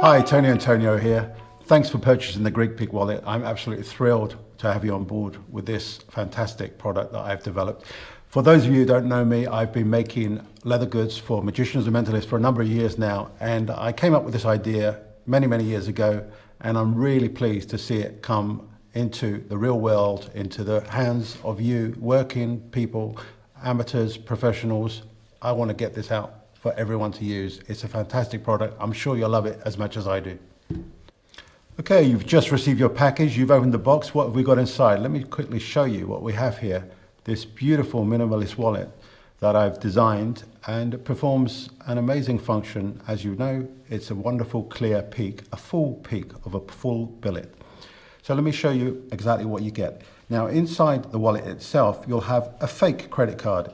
Hi, Tony Antonio here. Thanks for purchasing the Greek Peek wallet. I'm absolutely thrilled to have you on board with this fantastic product that I've developed. For those of you who don't know me, I've been making leather goods for magicians and mentalists for a number of years now, and I came up with this idea many years ago, and I'm really pleased to see it come into the real world, into the hands of you working people, amateurs, professionals. I want to get this out for everyone to use. It's a fantastic product. I'm sure you'll love it as much as I do. Okay, you've just received your package. You've opened the box. What have we got inside? Let me quickly show you what we have here. This beautiful minimalist wallet that I've designed, and it performs an amazing function. As you know, it's a wonderful clear peek, a full peek of a full billet. So let me show you exactly what you get. Now inside the wallet itself, you'll have a fake credit card.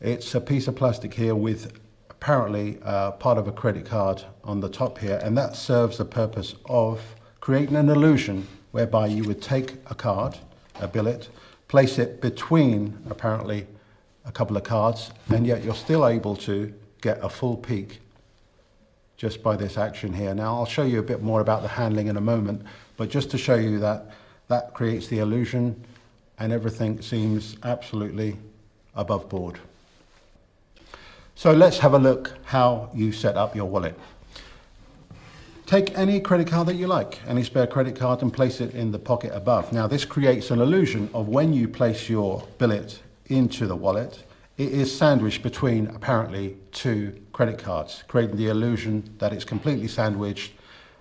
It's a piece of plastic here with apparently part of a credit card on the top here, and that serves the purpose of creating an illusion whereby you would take a card, a billet, place it between apparently a couple of cards, and yet you're still able to get a full peek just by this action here. Now I'll show you a bit more about the handling in a moment, but just to show you that that creates the illusion and everything seems absolutely above board. So let's have a look how you set up your wallet. Take any credit card that you like, any spare credit card, and place it in the pocket above. Now this creates an illusion of when you place your billet into the wallet, it is sandwiched between apparently two credit cards, creating the illusion that it's completely sandwiched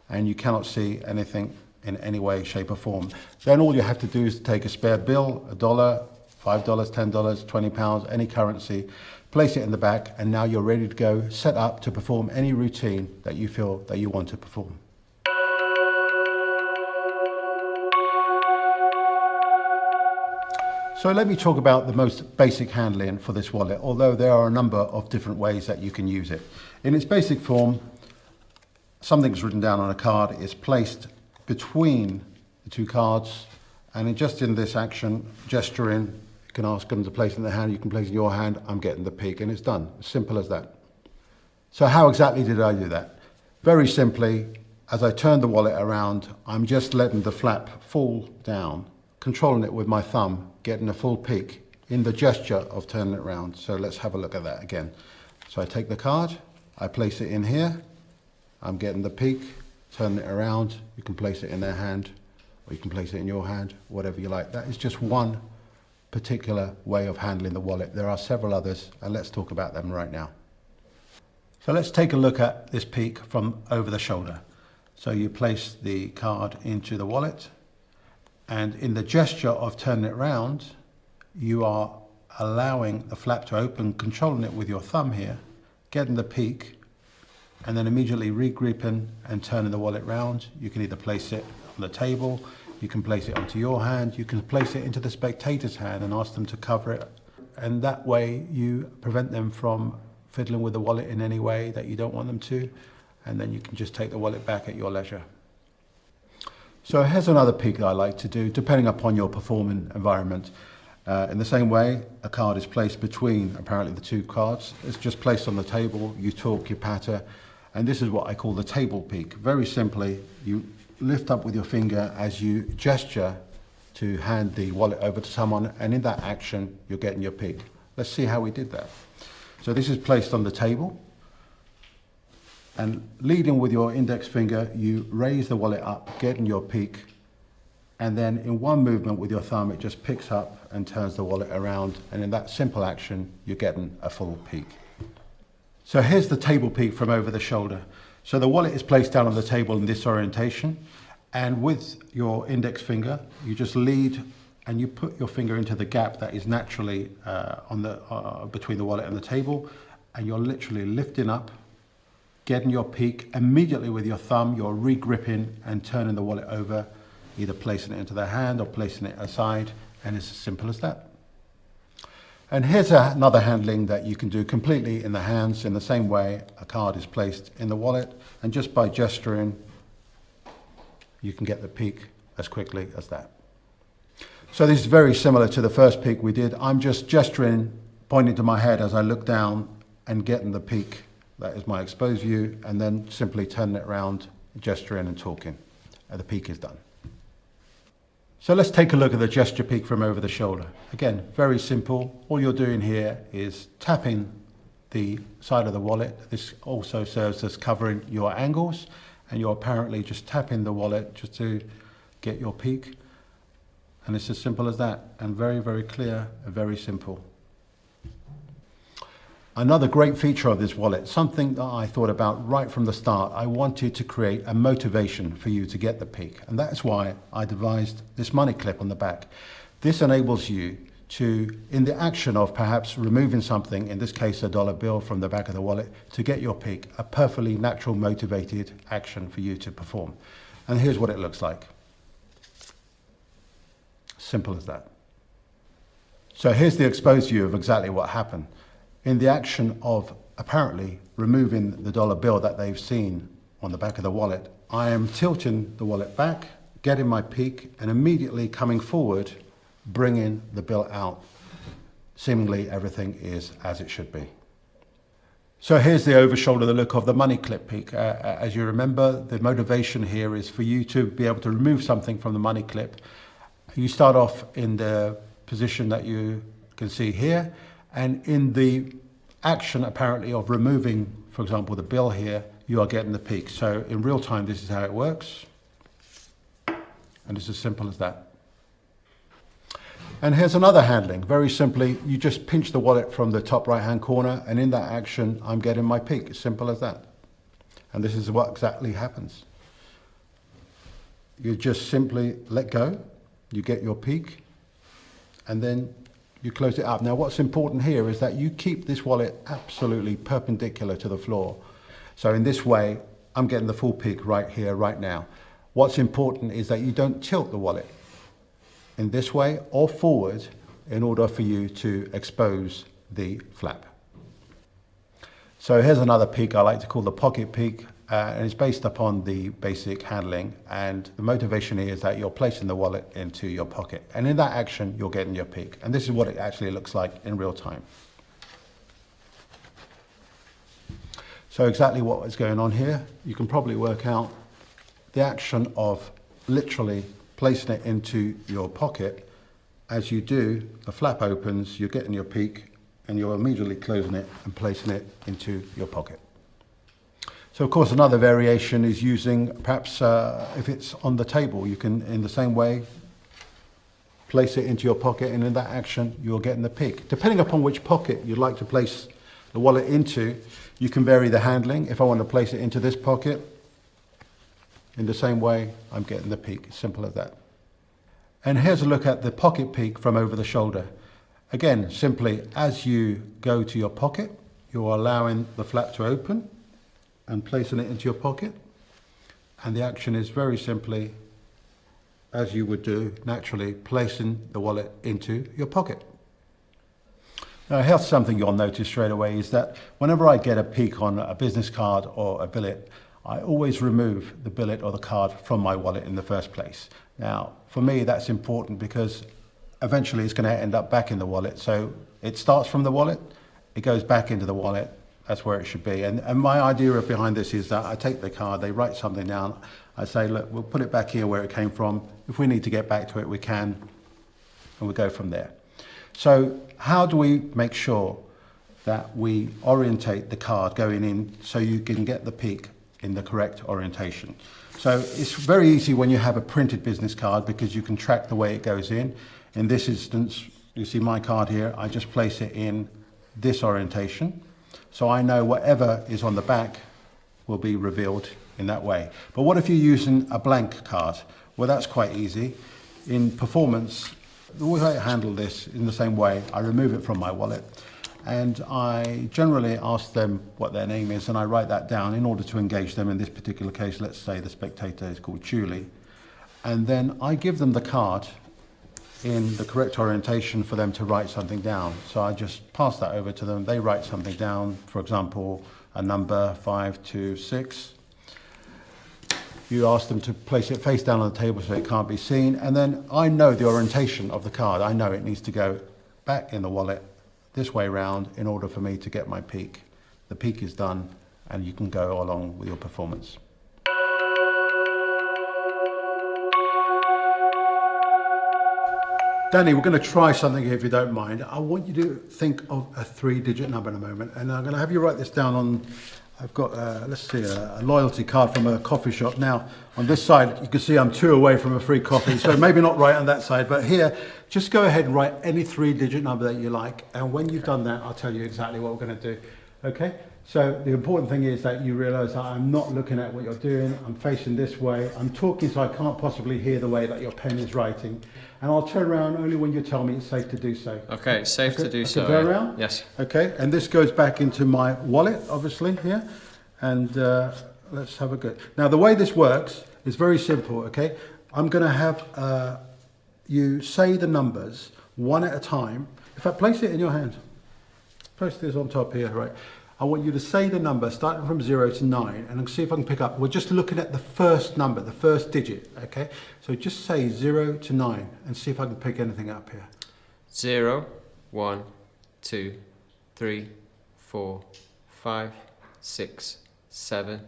and you cannot see anything in any way, shape or form. Then all you have to do is take a spare bill, $1, $5, $10, £20, any currency, place it in the back, and now you're ready to go, set up to perform any routine that you feel that you want to perform. So let me talk about the most basic handling for this wallet, although there are a number of different ways that you can use it. In its basic form, something's written down on a card, is placed between the two cards, and just in this action, gesturing, you can ask them to place it in their hand, you can place it in your hand, I'm getting the peek, and it's done. As simple as that. So how exactly did I do that? Very simply, as I turn the wallet around, I'm just letting the flap fall down, controlling it with my thumb, getting a full peek in the gesture of turning it around. So let's have a look at that again. So I take the card, I place it in here, I'm getting the peek, turning it around, you can place it in their hand, or you can place it in your hand, whatever you like. That is just one particular way of handling the wallet. There are several others, and let's talk about them right now. So let's take a look at this peek from over the shoulder. So you place the card into the wallet, and in the gesture of turning it around, you are allowing the flap to open, controlling it with your thumb here, getting the peek, and then immediately regripping and turning the wallet round. You can either place it on the table, you can place it onto your hand, you can place it into the spectator's hand and ask them to cover it. And that way you prevent them from fiddling with the wallet in any way that you don't want them to. And then you can just take the wallet back at your leisure. So here's another peek that I like to do, depending upon your performing environment. In the same way, a card is placed between apparently the two cards. It's just placed on the table, you talk, you patter, and this is what I call the table peek. Very simply, you lift up with your finger as you gesture to hand the wallet over to someone, and in that action, you're getting your peek. Let's see how we did that. So this is placed on the table, and leading with your index finger, you raise the wallet up, getting your peek, and then in one movement with your thumb, it just picks up and turns the wallet around, and in that simple action, you're getting a full peek. So here's the table peek from over the shoulder. So the wallet is placed down on the table in this orientation, and with your index finger, you just lead and you put your finger into the gap that is naturally between the wallet and the table, and you're literally lifting up, getting your peek. Immediately with your thumb, you're re-gripping and turning the wallet over, either placing it into their hand or placing it aside, and it's as simple as that. And here's another handling that you can do completely in the hands. In the same way, a card is placed in the wallet, and just by gesturing, you can get the peek as quickly as that. So this is very similar to the first peek we did. I'm just gesturing, pointing to my head as I look down and getting the peek. That is my exposed view, and then simply turning it around gesturing and talking. The peek is done. So let's take a look at the gesture peek from over the shoulder. Again, very simple. All you're doing here is tapping the side of the wallet. This also serves as covering your angles, and you're apparently just tapping the wallet just to get your peek. And it's as simple as that, and very, very clear and very simple. Another great feature of this wallet, something that I thought about right from the start, I wanted to create a motivation for you to get the peek. And that's why I devised this money clip on the back. This enables you to, in the action of perhaps removing something, in this case a dollar bill from the back of the wallet, to get your peek, a perfectly natural motivated action for you to perform. And here's what it looks like. Simple as that. So here's the exposed view of exactly what happened. In the action of apparently removing the dollar bill that they've seen on the back of the wallet, I am tilting the wallet back, getting my peek, and immediately coming forward, bringing the bill out. Seemingly everything is as it should be. So here's the over shoulder, the look of the money clip peek. As you remember, the motivation here is for you to be able to remove something from the money clip. You start off in the position that you can see here, and in the action apparently of removing, for example, the bill here, you are getting the peek. So in real time, this is how it works. And it's as simple as that. And here's another handling. Very simply, you just pinch the wallet from the top right-hand corner, and in that action, I'm getting my peek. As simple as that. And this is what exactly happens. You just simply let go, you get your peek, and then you close it up. Now what's important here is that you keep this wallet absolutely perpendicular to the floor. So in this way, I'm getting the full peek right here, right now. What's important is that you don't tilt the wallet in this way or forward in order for you to expose the flap. So here's another peek I like to call the pocket peek. And it's based upon the basic handling, and the motivation here is that you're placing the wallet into your pocket, and in that action you're getting your peek, and this is what it actually looks like in real time. So exactly what is going on here, you can probably work out the action of literally placing it into your pocket. As you do, the flap opens, you're getting your peek, and you're immediately closing it and placing it into your pocket. So of course another variation is using, perhaps if it's on the table, you can in the same way place it into your pocket, and in that action you're getting the peek. Depending upon which pocket you'd like to place the wallet into, you can vary the handling. If I want to place it into this pocket, in the same way I'm getting the peek. Simple as that. And here's a look at the pocket peek from over the shoulder. Again, simply as you go to your pocket, you're allowing the flap to open and placing it into your pocket, and the action is very simply as you would do naturally, placing the wallet into your pocket. Now here's something you'll notice straight away is that whenever I get a peek on a business card or a billet, I always remove the billet or the card from my wallet in the first place. Now for me that's important because eventually it's going to end up back in the wallet, so it starts from the wallet, it goes back into the wallet. That's where it should be. And my idea behind this is that I take the card, they write something down, I say, look, we'll put it back here where it came from. If we need to get back to it, we can, and we'll go from there. So how do we make sure that we orientate the card going in so you can get the peek in the correct orientation? So it's very easy when you have a printed business card because you can track the way it goes in. In this instance, you see my card here, I just place it in this orientation. So I know whatever is on the back will be revealed in that way. But what if you're using a blank card? Well, that's quite easy. In performance, the way I handle this in the same way, I remove it from my wallet and I generally ask them what their name is and I write that down in order to engage them. In this particular case, let's say the spectator is called Julie. And then I give them the card in the correct orientation for them to write something down. So I just pass that over to them. They write something down, for example, a number 526. You ask them to place it face down on the table so it can't be seen. And then I know the orientation of the card. I know it needs to go back in the wallet this way round in order for me to get my peek. The peek is done and you can go along with your performance. Danny, we're going to try something here if you don't mind. I want you to think of a 3-digit number in a moment, and I'm going to have you write this down on, I've got, let's see, a loyalty card from a coffee shop. Now, on this side, you can see I'm 2 away from a free coffee, so maybe not right on that side, but here, just go ahead and write any 3-digit number that you like, and when you've done that, I'll tell you exactly what we're going to do, okay? So the important thing is that you realise that I'm not looking at what you're doing, I'm facing this way, I'm talking so I can't possibly hear the way that your pen is writing, and I'll turn around only when you tell me it's safe to do so. Okay, it's safe to do so. Turn around? Yes. Okay, and this goes back into my wallet, obviously, here, and let's have a go. Now the way this works is very simple, okay? I'm going to have you say the numbers one at a time. In fact, place it in your hand. Place this on top here, right? I want you to say the number starting from 0 to 9 and see if I can pick up. We're just looking at the first number, the first digit, okay? So just say 0 to 9 and see if I can pick anything up here. 0, 1, 2, 3, 4, 5, 6, 7,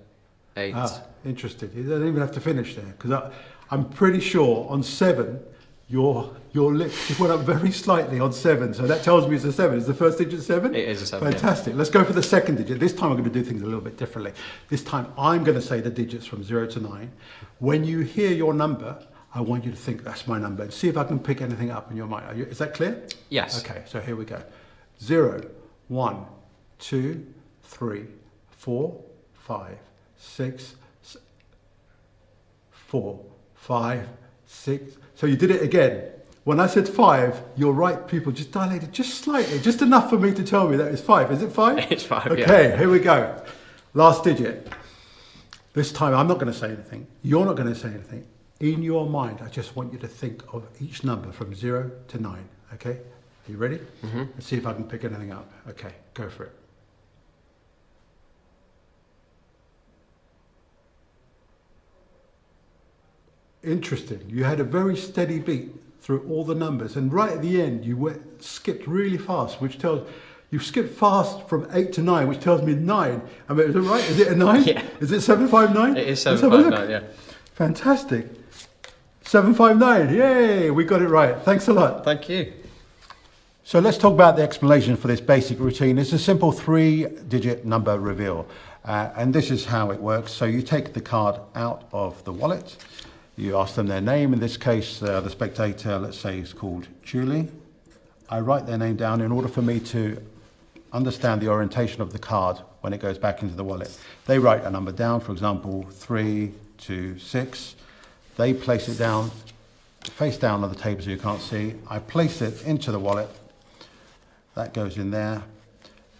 8. Ah, interesting. You don't even have to finish there because I'm pretty sure on 7 your lips just went up very slightly on 7, so that tells me it's a 7. Is the first digit 7? It is a 7. Fantastic. Yeah. Let's go for the second digit. This time I'm going to do things a little bit differently. This time I'm going to say the digits from 0 to 9. When you hear your number, I want you to think that's my number and see if I can pick anything up in your mind. Is that clear? Yes. Okay, so here we go. 0, 1, 2, 3, 4, 5, 6, 4, 5, 6. So you did it again. When I said 5, your right pupil just dilated just slightly, just enough for me to tell me that it's 5. Is it 5? It's 5, okay, yeah. Here we go. Last digit. This time I'm not going to say anything. You're not going to say anything. In your mind, I just want you to think of each number from 0 to 9. Okay? Are you ready? Mm-hmm. Let's see if I can pick anything up. Okay, go for it. Interesting. You had a very steady beat through all the numbers, and right at the end you skipped really fast, which tells you skipped fast from 8 to 9, which tells me 9. I mean, is it right? Is it a 9? Yeah. Is it 759? It is 759. Yeah. Fantastic. 759. Yay! We got it right. Thanks a lot. Thank you. So let's talk about the explanation for this basic routine. It's a simple 3-digit number reveal, and this is how it works. So you take the card out of the wallet. You ask them their name. In this case, the spectator, let's say, is called Julie. I write their name down in order for me to understand the orientation of the card when it goes back into the wallet. They write a number down, for example, 3 to 6. They place it down, face down on the table so you can't see. I place it into the wallet. That goes in there.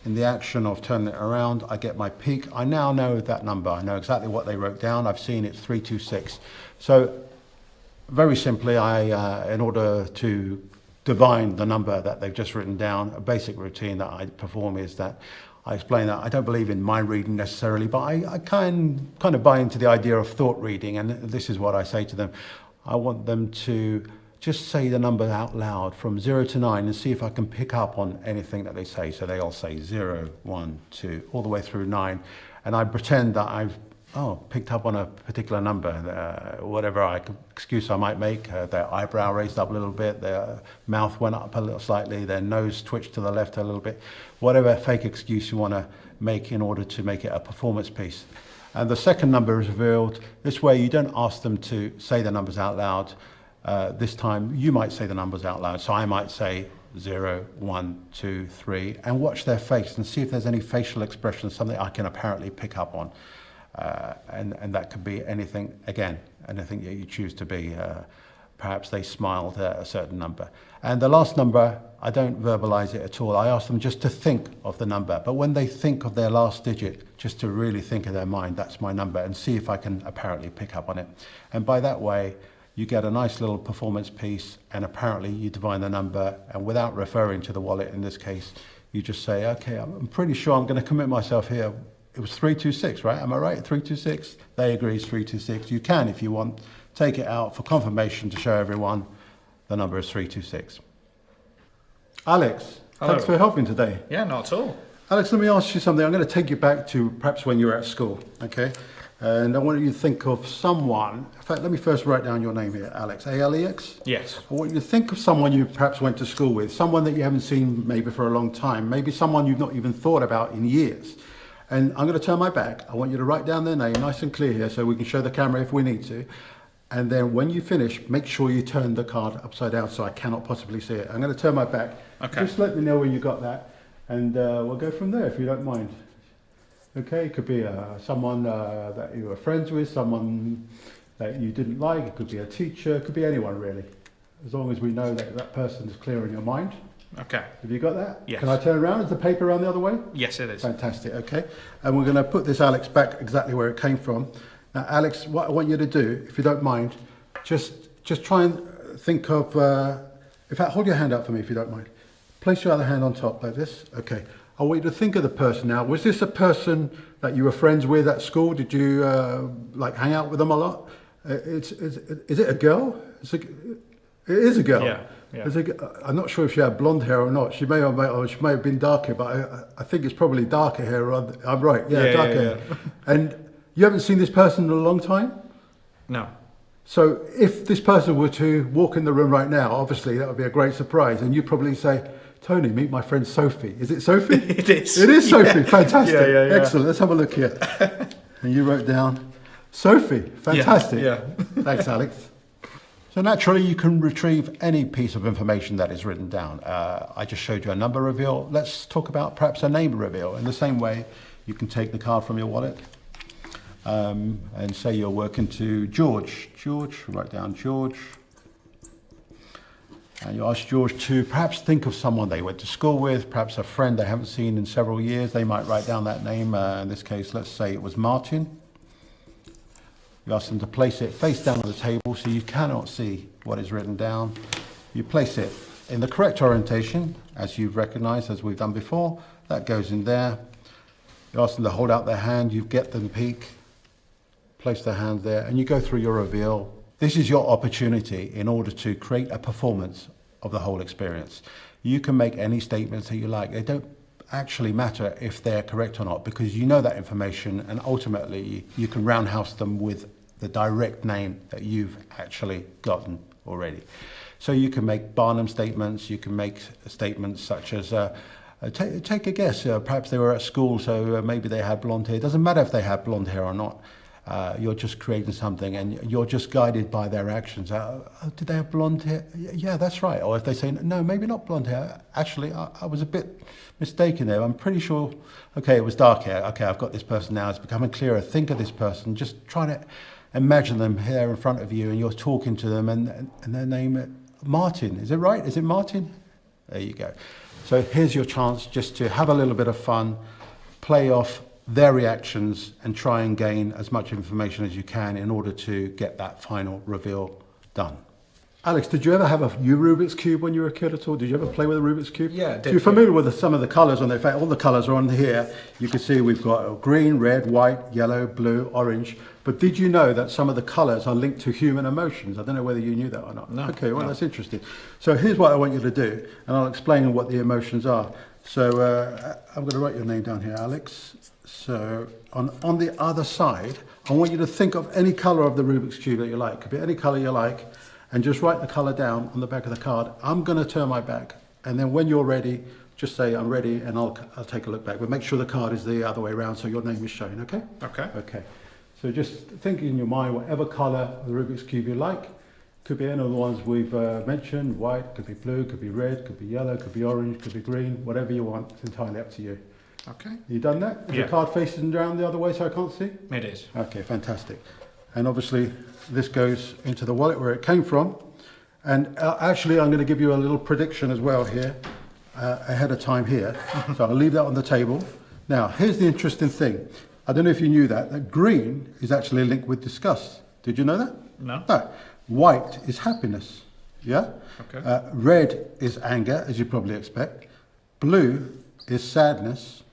In the action of turning it around, I get my peek. I now know that number. I know exactly what they wrote down. I've seen it's 326. So very simply, in order to divine the number that they've just written down, a basic routine that I perform is that I explain that I don't believe in mind reading necessarily, but I kind of buy into the idea of thought reading, and this is what I say to them. I want them to just say the number out loud from 0 to 9 and see if I can pick up on anything that they say. So they all say 0, 1, 2, all the way through 9. And I pretend that I've picked up on a particular number, whatever excuse I might make. Their eyebrow raised up a little bit, their mouth went up a little slightly, their nose twitched to the left a little bit. Whatever fake excuse you want to make in order to make it a performance piece. And the second number is revealed. This way you don't ask them to say the numbers out loud. This time you might say the numbers out loud. So I might say 0, 1, 2, 3, and watch their face and see if there's any facial expression, something I can apparently pick up on. And that could be anything, again, anything that you choose to be. Perhaps they smiled at a certain number. And the last number, I don't verbalize it at all. I ask them just to think of the number. But when they think of their last digit, just to really think in their mind, that's my number, and see if I can apparently pick up on it. And by that way, you get a nice little performance piece, and apparently you divine the number, and without referring to the wallet in this case, you just say, okay, I'm pretty sure I'm going to commit myself here. It was 326, right? Am I right? 326? They agree it's 326. You can, if you want, take it out for confirmation to show everyone the number is 326. Alex, Hello. Thanks for helping today. Yeah, not at all. Alex, let me ask you something. I'm going to take you back to perhaps when you were at school, okay? And I want you to think of someone. In fact, let me first write down your name here, Alex. Alex? Yes. I want you to think of someone you perhaps went to school with, someone that you haven't seen maybe for a long time, maybe someone you've not even thought about in years. And I'm going to turn my back. I want you to write down their name nice and clear here so we can show the camera if we need to. And then when you finish, make sure you turn the card upside down so I cannot possibly see it. I'm going to turn my back. Okay. Just let me know when you got that. And we'll go from there if you don't mind. Okay, it could be someone that you were friends with, someone that you didn't like, it could be a teacher, it could be anyone really. As long as we know that that person is clear in your mind. Okay. Have you got that? Yes. Can I turn around? Is the paper around the other way? Yes, it is. Fantastic, okay. And we're going to put this Alex back exactly where it came from. Now Alex, what I want you to do, if you don't mind, just try and think of, in fact, hold your hand up for me if you don't mind. Place your other hand on top like this, okay. I want you to think of the person now. Was this a person that you were friends with at school? Did you like hang out with them a lot? Is it a girl? It is a girl. Yeah. I'm not sure if she had blonde hair or not. She may have been dark hair, but I think it's probably darker hair. I'm right. Yeah, darker hair. And you haven't seen this person in a long time? No. So if this person were to walk in the room right now, obviously that would be a great surprise, and you'd probably say, Tony, meet my friend Sophie. Is it Sophie? It is. It is Sophie. Yeah. Fantastic. Yeah. Excellent. Let's have a look here. And you wrote down Sophie. Fantastic. Yeah. Thanks, Alex. So naturally, you can retrieve any piece of information that is written down. I just showed you a number reveal. Let's talk about perhaps a name reveal. In the same way, you can take the card from your wallet and say you're working to George. George, write down George. And you ask George to perhaps think of someone they went to school with, perhaps a friend they haven't seen in several years. They might write down that name. In this case, let's say it was Martin. You ask them to place it face down on the table so you cannot see what is written down. You place it in the correct orientation, as you've recognized, as we've done before. That goes in there. You ask them to hold out their hand. You get them peek, place their hand there, and you go through your reveal. This is your opportunity in order to create a performance of the whole experience. You can make any statements that you like. They don't actually matter if they're correct or not, because you know that information, and ultimately you can roundhouse them with the direct name that you've actually gotten already. So you can make Barnum statements, you can make statements such as, take a guess, perhaps they were at school, so maybe they had blonde hair. It doesn't matter if they had blonde hair or not. You're just creating something and you're just guided by their actions. Did they have blonde hair? Yeah, that's right. Or if they say, no, maybe not blonde hair. Actually, I was a bit mistaken there. I'm pretty sure, okay, it was dark hair. Okay, I've got this person now. It's becoming clearer. Think of this person. Just try to imagine them here in front of you and you're talking to them and their name, Martin. Is it right? Is it Martin? There you go. So here's your chance just to have a little bit of fun, play off their reactions and try and gain as much information as you can in order to get that final reveal done. Alex, did you ever have a Rubik's Cube when you were a kid at all? Did you ever play with a Rubik's Cube? Yeah, I did. So you're familiar with some of the colours on there. In fact, all the colours are on here. You can see we've got green, red, white, yellow, blue, orange. But did you know that some of the colours are linked to human emotions? I don't know whether you knew that or not. No. Okay, well, no. That's interesting. So here's what I want you to do, and I'll explain what the emotions are. So I'm going to write your name down here, Alex. So on the other side, I want you to think of any colour of the Rubik's Cube that you like. It could be any colour you like, and just write the colour down on the back of the card. I'm going to turn my back, and then when you're ready, just say I'm ready, and I'll take a look back. But make sure the card is the other way around so your name is shown, okay? Okay. Okay. So just think in your mind whatever colour of the Rubik's Cube you like. Could be any of the ones we've mentioned, white, could be blue, could be red, could be yellow, could be orange, could be green, whatever you want. It's entirely up to you. Okay. You done that? Is Yeah. the card facing down the other way so I can't see? It is. Okay, fantastic. And obviously this goes into the wallet where it came from. And actually I'm going to give you a little prediction as well here, ahead of time here. So I'll leave that on the table. Now, here's the interesting thing. I don't know if you knew that green is actually linked with disgust. Did you know that? No. No. White is happiness. Yeah? Okay. Red is anger, as you probably expect. Blue is sadness.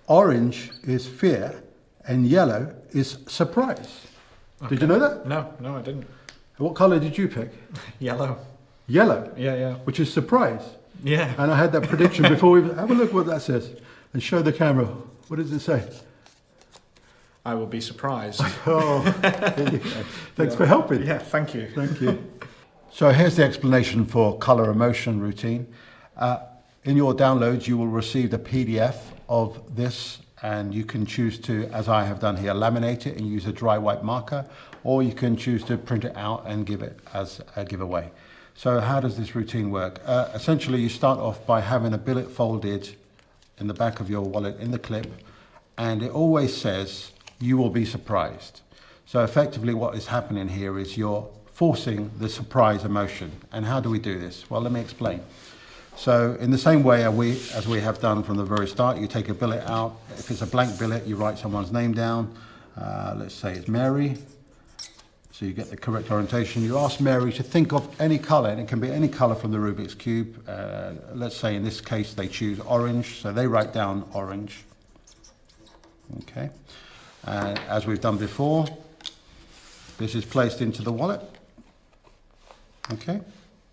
Orange is fear. And yellow is surprise. Okay. Did you know that? No, I didn't. What colour did you pick? Yellow. Yellow, Yeah. which is surprise. Yeah. And I had that prediction before we have a look what that says and show the camera. What does it say? I will be surprised. Oh, there you go. Thanks for helping. Yeah, thank you. Thank you. So here's the explanation for color emotion routine. In your downloads, you will receive the PDF of this, and you can choose to, as I have done here, laminate it and use a dry white marker, or you can choose to print it out and give it as a giveaway. So how does this routine work? Essentially, you start off by having a billet folded in the back of your wallet in the clip, and it always says, you will be surprised. So effectively what is happening here is you're forcing the surprise emotion. And how do we do this? Well, let me explain. So in the same way as we have done from the very start, you take a billet out. If it's a blank billet, you write someone's name down. Let's say it's Mary. So you get the correct orientation. You ask Mary to think of any color, and it can be any color from the Rubik's Cube. Let's say in this case they choose orange, so they write down orange. Okay. As we've done before, this is placed into the wallet. Okay,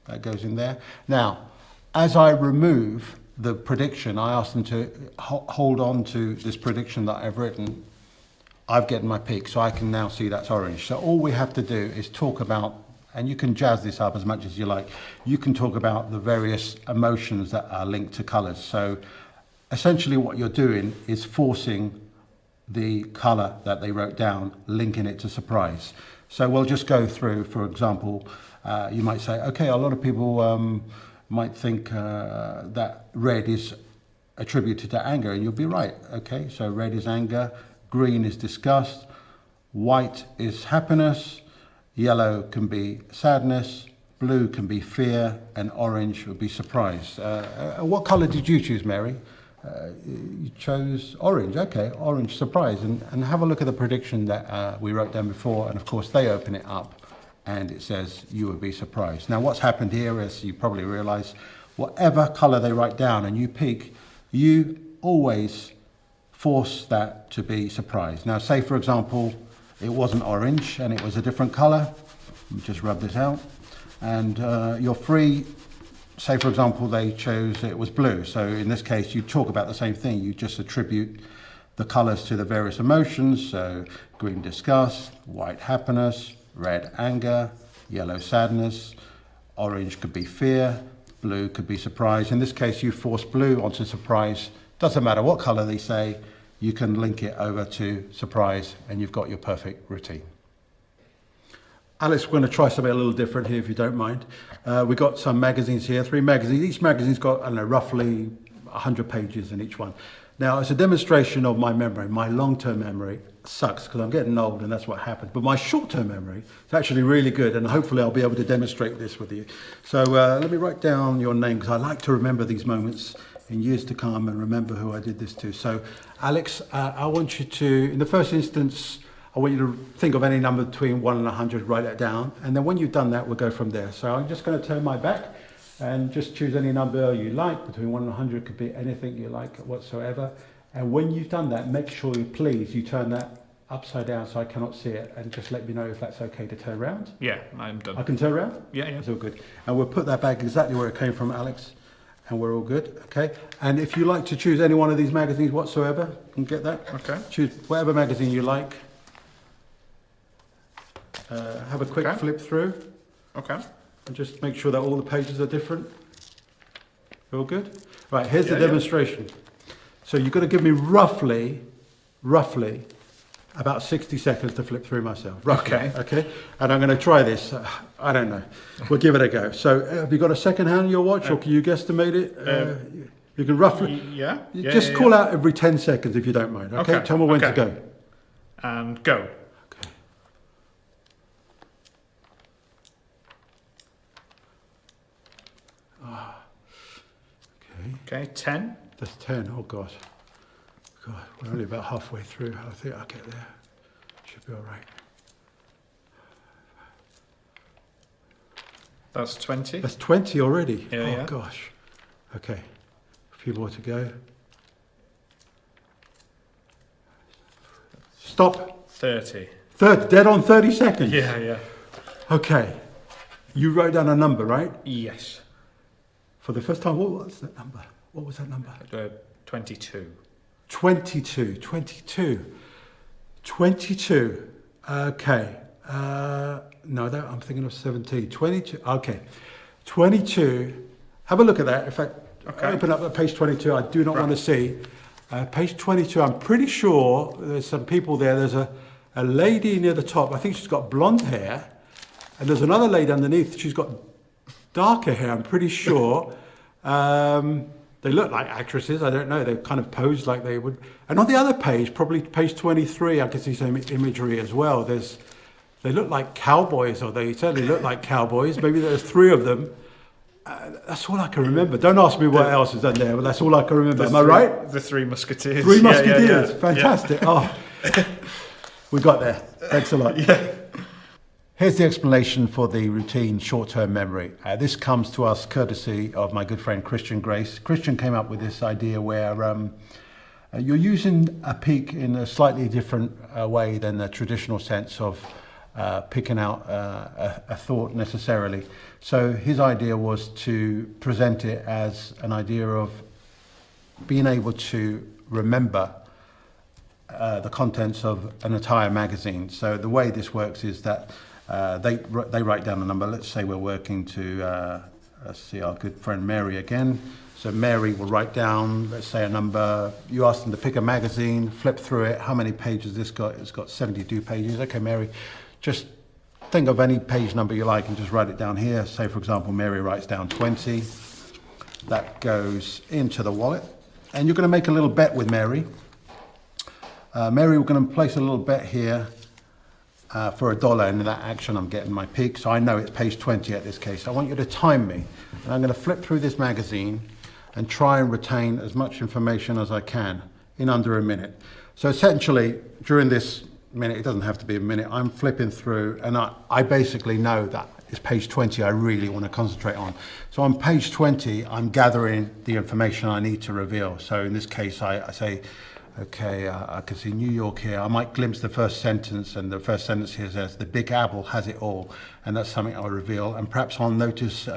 that goes in there. Now, as I remove the prediction, I ask them to hold on to this prediction that I've written. I've gotten my peak, so I can now see that's orange. So all we have to do is talk about, and you can jazz this up as much as you like, you can talk about the various emotions that are linked to colors. So essentially what you're doing is forcing the color that they wrote down, linking it to surprise. So we'll just go through, for example, you might say, okay, a lot of people might think that red is attributed to anger, and you'll be right. Okay, so red is anger, green is disgust, white is happiness, yellow can be sadness, blue can be fear, and orange would be surprise. What color did you choose, Mary? You chose orange. Okay, orange, surprise. And have a look at the prediction that we wrote down before, and of course they open it up and it says you would be surprised. Now what's happened here, as you probably realize, whatever color they write down and you pick, you always force that to be surprised. Now say for example it wasn't orange and it was a different color. Just rub this out, and you're free. Say for example they chose it was blue, so in this case you talk about the same thing, you just attribute the colors to the various emotions. So green disgust, white happiness, red anger, yellow sadness, orange could be fear, blue could be surprise. In this case you force blue onto surprise. Doesn't matter what color they say, you can link it over to surprise and you've got your perfect routine. Alex, we're going to try something a little different here, if you don't mind. We've got some magazines here, 3 magazines. Each magazine's got, I don't know, roughly 100 pages in each one. Now, it's a demonstration of my memory. My long-term memory sucks because I'm getting old and that's what happened. But my short-term memory is actually really good, and hopefully I'll be able to demonstrate this with you. So let me write down your name because I like to remember these moments in years to come and remember who I did this to. So, Alex, I want you to, in the first instance, I want you to think of any number between 1 and 100, write that down. And then when you've done that, we'll go from there. So I'm just going to turn my back and just choose any number you like. Between 1 and 100 could be anything you like whatsoever. And when you've done that, make sure you turn that upside down so I cannot see it. And just let me know if that's okay to turn around. Yeah, I'm done. I can turn around? Yeah. It's all good. And we'll put that back exactly where it came from, Alex. And we're all good, okay? And if you like to choose any one of these magazines whatsoever, you can get that. Okay. Choose whatever magazine you like. Have a quick flip through. Okay. And just make sure that all the pages are different. All good? Right, here's the demonstration. So you've got to give me roughly about 60 seconds to flip through myself. Roughly, okay? And I'm going to try this. I don't know. We'll give it a go. So have you got a second hand on your watch, or can you guesstimate it? You can roughly... Just call out every 10 seconds if you don't mind, okay? Tell me when to go. And go. Okay, 10. That's 10, oh God. God, we're only about halfway through. I think I'll get there. Should be all right. That's 20. That's 20 already? Yeah, gosh. Okay, a few more to go. Stop. 30. 30, dead on 30 seconds? Yeah. Okay, you wrote down a number, right? Yes. For the first time, what was that number? What was that number? 22. 22. 22. Okay. No, I'm thinking of 17. 22. Okay. 22. Have a look at that. In fact, open up page 22. I do not want to see. Page 22, I'm pretty sure there's some people there. There's a lady near the top. I think she's got blonde hair. And there's another lady underneath. She's got darker hair, I'm pretty sure. They look like actresses. I don't know. They've kind of posed like they would. And on the other page, probably page 23, I can see some imagery as well. They look like cowboys, or they certainly look like cowboys. Maybe there's 3 of them. That's all I can remember. Don't ask me what else is done there, but that's all I can remember. Am I right? The 3 Musketeers. 3 Musketeers. Yeah. Fantastic. Oh, we got there. Thanks a lot. Here's the explanation for the routine short-term memory. This comes to us courtesy of my good friend Christian Grace. Christian came up with this idea where you're using a peek in a slightly different way than the traditional sense of picking out a thought necessarily. So his idea was to present it as an idea of being able to remember the contents of an entire magazine. So the way this works is that they write down a number. Let's say we're working to, let's see, our good friend Mary again. So Mary will write down, let's say, a number. You ask them to pick a magazine, flip through it. How many pages this got? It's got 72 pages. Okay, Mary, just think of any page number you like and just write it down here. Say, for example, Mary writes down 20. That goes into the wallet. And you're going to make a little bet with Mary. Mary, we're going to place a little bet here for $1. And in that action, I'm getting my peek. So I know it's page 20 at this case. I want you to time me. And I'm going to flip through this magazine and try and retain as much information as I can in under a minute. So essentially, during this minute, it doesn't have to be a minute, I'm flipping through and I basically know that it's page 20 I really want to concentrate on. So on page 20, I'm gathering the information I need to reveal. So in this case, I say, okay, I can see New York here. I might glimpse the first sentence, and the first sentence here says, the Big Apple has it all. And that's something I'll reveal. And perhaps I'll notice,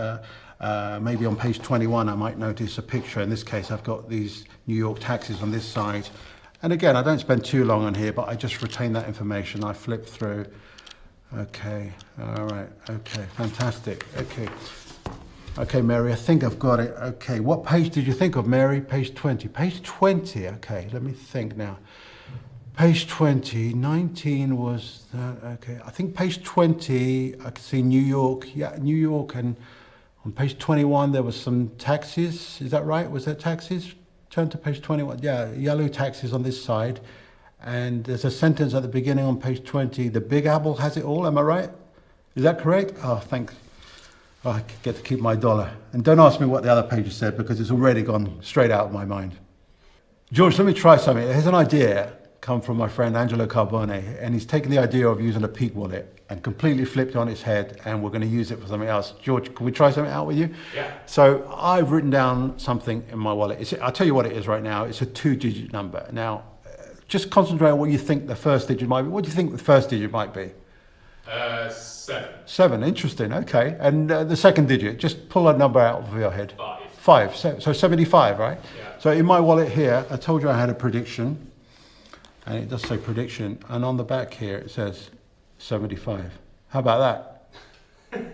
maybe on page 21, I might notice a picture. In this case, I've got these New York taxis on this side. And again, I don't spend too long on here, but I just retain that information. I flip through. Okay, all right, okay, fantastic. Okay, Mary, I think I've got it. Okay, what page did you think of, Mary? Page 20. Page 20, okay, let me think now. Page 20, 19 was that, okay. I think page 20, I can see New York. Yeah, New York, and on page 21, there was some taxis. Is that right? Was there taxis? Turn to page 21. Yeah, yellow taxis on this side. And there's a sentence at the beginning on page 20. The Big Apple has it all. Am I right? Is that correct? Oh, thanks. Oh, I get to keep my $1. And don't ask me what the other pages said because it's already gone straight out of my mind. George, let me try something. Here's an idea come from my friend Angelo Carbone. And he's taken the idea of using a Peek Wallet and completely flipped it on its head, and we're going to use it for something else. George, can we try something out with you? Yeah. So I've written down something in my wallet. I'll tell you what it is right now. It's a 2-digit number. Now, just concentrate on what you think the first digit might be. What do you think the first digit might be? 7. 7, interesting, okay. And the second digit, just pull a number out of your head. 5. So 75, right? Yeah. So in my wallet here, I told you I had a prediction, and it does say prediction, and on the back here it says 75. How about that?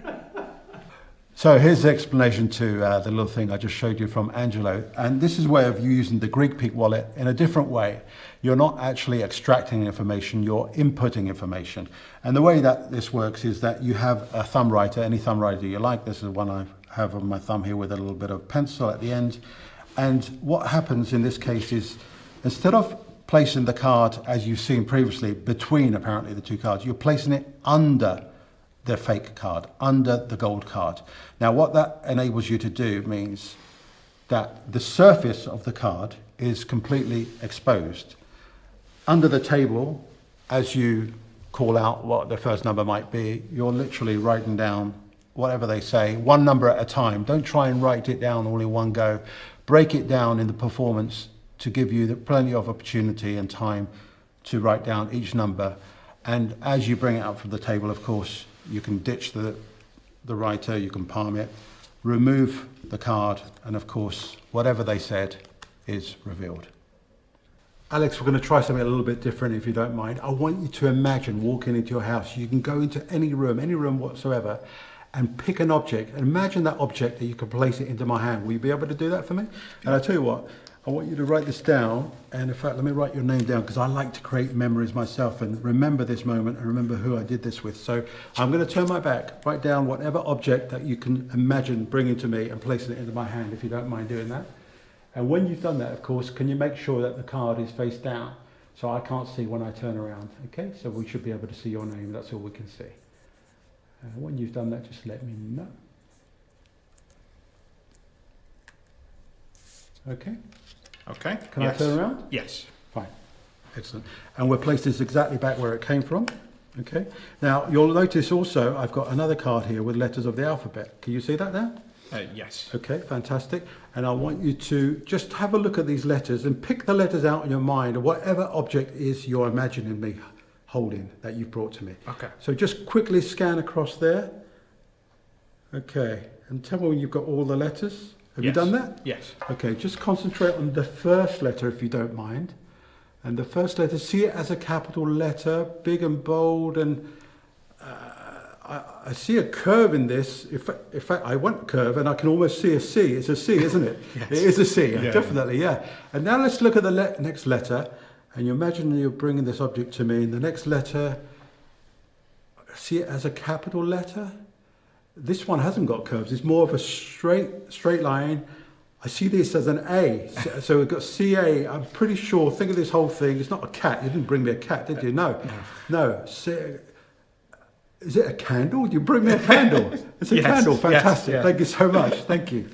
So here's the explanation to the little thing I just showed you from Angelo. And this is a way of using the Greek Peek Wallet in a different way. You're not actually extracting information, you're inputting information. And the way that this works is that you have a thumb writer, any thumb writer you like. This is one I have on my thumb here with a little bit of pencil at the end. And what happens in this case is, instead of placing the card, as you've seen previously, between apparently the two cards, you're placing it under the fake card, under the gold card. Now what that enables you to do means that the surface of the card is completely exposed. Under the table, as you call out what the first number might be, you're literally writing down whatever they say, one number at a time. Don't try and write it down all in one go. Break it down in the performance to give you plenty of opportunity and time to write down each number. And as you bring it up from the table, of course, you can ditch the writer, you can palm it, remove the card, and of course, whatever they said is revealed. Alex, we're going to try something a little bit different if you don't mind. I want you to imagine walking into your house. You can go into any room whatsoever, and pick an object. And imagine that object that you can place it into my hand. Will you be able to do that for me? And I'll tell you what, I want you to write this down. And in fact, let me write your name down, because I like to create memories myself and remember this moment and remember who I did this with. So I'm going to turn my back, write down whatever object that you can imagine bringing to me and placing it into my hand, if you don't mind doing that. And when you've done that, of course, can you make sure that the card is face down so I can't see when I turn around? Okay, so we should be able to see your name. That's all we can see. When you've done that, just let me know. Okay. Okay. Can I turn around? Yes. Fine. Excellent. And we'll place this exactly back where it came from. Okay. Now, you'll notice also I've got another card here with letters of the alphabet. Can you see that there? Yes. Okay, fantastic. And I want you to just have a look at these letters and pick the letters out in your mind, or whatever object is you're imagining me holding that you've brought to me. Okay. So just quickly scan across there. Okay, and tell me when you've got all the letters. Have you done that? Yes. Okay, just concentrate on the first letter if you don't mind. And the first letter, see it as a capital letter, big and bold, and I see a curve in this. In fact, I want curve, and I can almost see a C. It's a C, isn't it? Yes. It is a C, Yeah. definitely, yeah. And now let's look at the next letter, and you imagine you're bringing this object to me, and the next letter, see it as a capital letter. This one hasn't got curves. It's more of a straight line. I see this as an A. So we've got CA. I'm pretty sure, think of this whole thing. It's not a cat. You didn't bring me a cat, did you? No. Is it a candle? You bring me a candle. It's a Yes, candle. yes, Fantastic. yeah. Thank you so much. Thank you.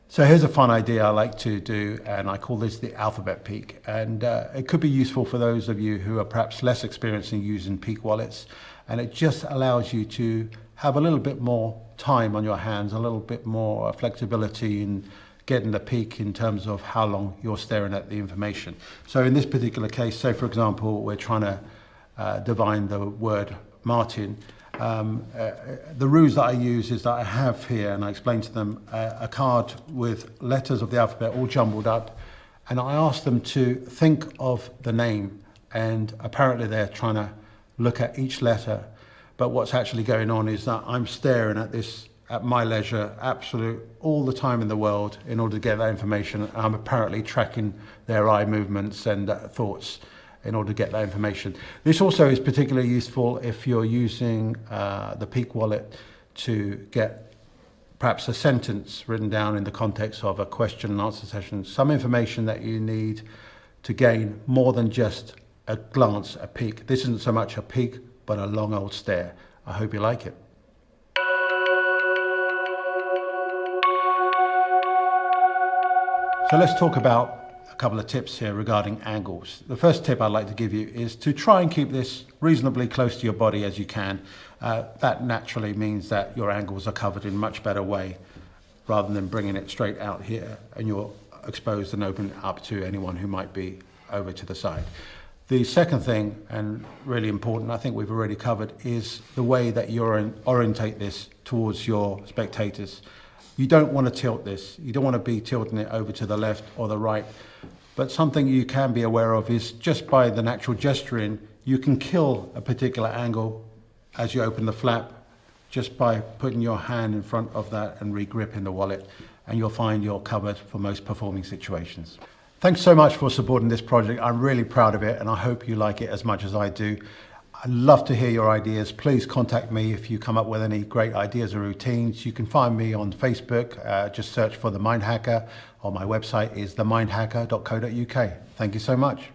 So here's a fun idea I like to do, and I call this the alphabet peek. And it could be useful for those of you who are perhaps less experienced in using Peek wallets. And it just allows you to have a little bit more time on your hands, a little bit more flexibility in getting the peek in terms of how long you're staring at the information. So in this particular case, say for example, we're trying to divine the word Martin. The ruse that I use is that I have here, and I explain to them, a card with letters of the alphabet all jumbled up, and I ask them to think of the name, and apparently they're trying to look at each letter, but what's actually going on is that I'm staring at this at my leisure, all the time in the world, in order to get that information, and I'm apparently tracking their eye movements and thoughts in order to get that information. This also is particularly useful if you're using the Peek wallet to get perhaps a sentence written down in the context of a question and answer session, some information that you need to gain more than just a glance, a peek. This isn't so much a peek, but a long old stare. I hope you like it. So let's talk about a couple of tips here regarding angles. The first tip I'd like to give you is to try and keep this reasonably close to your body as you can. That naturally means that your angles are covered in a much better way, rather than bringing it straight out here and you're exposed and open up to anyone who might be over to the side. The second thing, and really important, I think we've already covered, is the way that you orientate this towards your spectators. You don't want to tilt this. You don't want to be tilting it over to the left or the right. But something you can be aware of is just by the natural gesturing, you can kill a particular angle as you open the flap, just by putting your hand in front of that and re-gripping the wallet, and you'll find you're covered for most performing situations. Thanks so much for supporting this project. I'm really proud of it, and I hope you like it as much as I do. I'd love to hear your ideas. Please contact me if you come up with any great ideas or routines. You can find me on Facebook. Just search for The Mind Hacker, or my website is themindhacker.co.uk. Thank you so much.